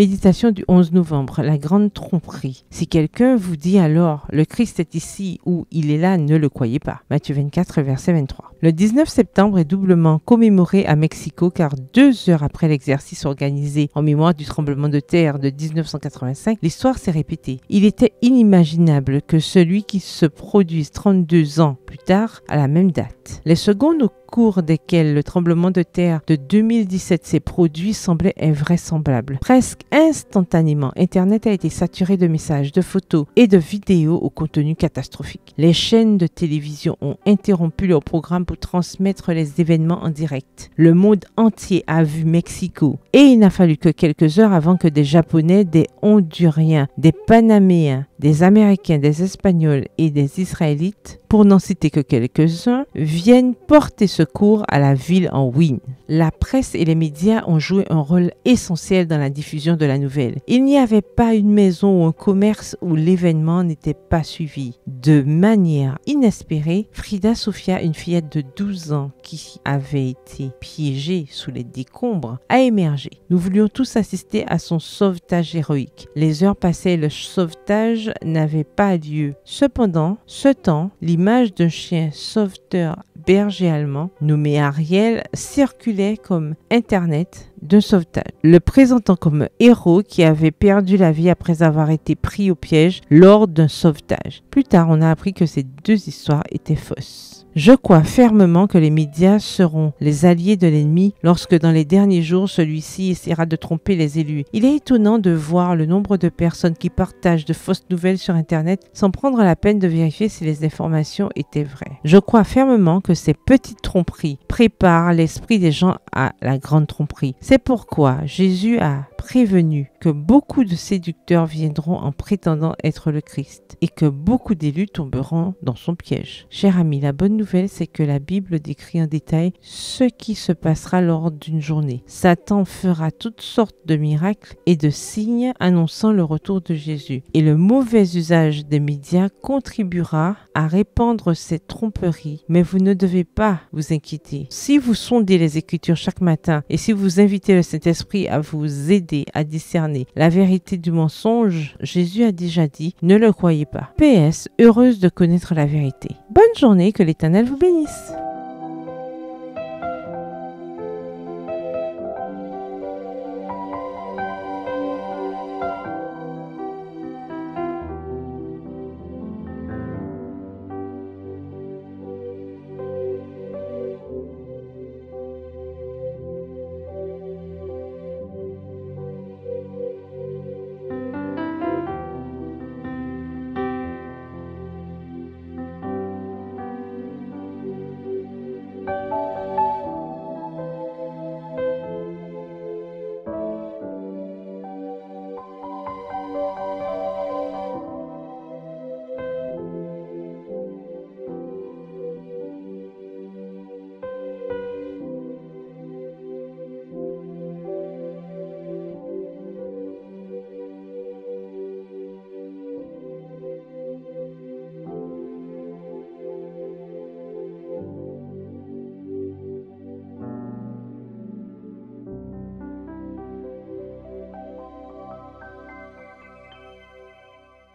Méditation du 11 novembre, la grande tromperie. Si quelqu'un vous dit alors, le Christ est ici ou il est là, ne le croyez pas. Matthieu 24, verset 23. Le 19 septembre est doublement commémoré à Mexico car 2 heures après l'exercice organisé en mémoire du tremblement de terre de 1985, l'histoire s'est répétée. Il était inimaginable que celui qui se produise 32 ans plus tard à la même date. Les secondes au cours desquelles le tremblement de terre de 2017 s'est produit semblaient invraisemblables. Presque instantanément, Internet a été saturé de messages, de photos et de vidéos au contenu catastrophique. Les chaînes de télévision ont interrompu leur programme pour transmettre les événements en direct. Le monde entier a vu Mexico et il n'a fallu que quelques heures avant que des Japonais, des Honduriens, des Panaméens, des Américains, des Espagnols et des Israélites, pour n'en citer que quelques-uns, viennent porter secours à la ville en ruine. La presse et les médias ont joué un rôle essentiel dans la diffusion de la nouvelle. Il n'y avait pas une maison ou un commerce où l'événement n'était pas suivi. De manière inespérée, Frida Sofia, une fillette de 12 ans qui avait été piégée sous les décombres, a émergé. Nous voulions tous assister à son sauvetage héroïque. Les heures passaient et le sauvetage n'avait pas lieu. Cependant, ce temps, l'image d'un chien sauveteur berger allemand nommé Ariel circulait comme Internet d'un sauvetage, le présentant comme héros qui avait perdu la vie après avoir été pris au piège lors d'un sauvetage. Plus tard, on a appris que ces 2 histoires étaient fausses. Je crois fermement que les médias seront les alliés de l'ennemi lorsque dans les derniers jours, celui-ci essaiera de tromper les élus. Il est étonnant de voir le nombre de personnes qui partagent de fausses nouvelles sur Internet sans prendre la peine de vérifier si les informations étaient vraies. Je crois fermement que ces petites tromperies préparent l'esprit des gens à la grande tromperie. C'est pourquoi Jésus a prévenu que beaucoup de séducteurs viendront en prétendant être le Christ et que beaucoup d'élus tomberont dans son piège. Cher ami, la bonne nouvelle, c'est que la Bible décrit en détail ce qui se passera lors d'une journée. Satan fera toutes sortes de miracles et de signes annonçant le retour de Jésus. Et le mauvais usage des médias contribuera à répandre cette tromperie. Mais vous ne devez pas vous inquiéter. Si vous sondez les Écritures chaque matin et si vous invitez le Saint-Esprit à vous aider à discerner la vérité du mensonge, Jésus a déjà dit, ne le croyez pas. PS, heureuse de connaître la vérité. Bonne journée, que l'Éternel vous bénisse.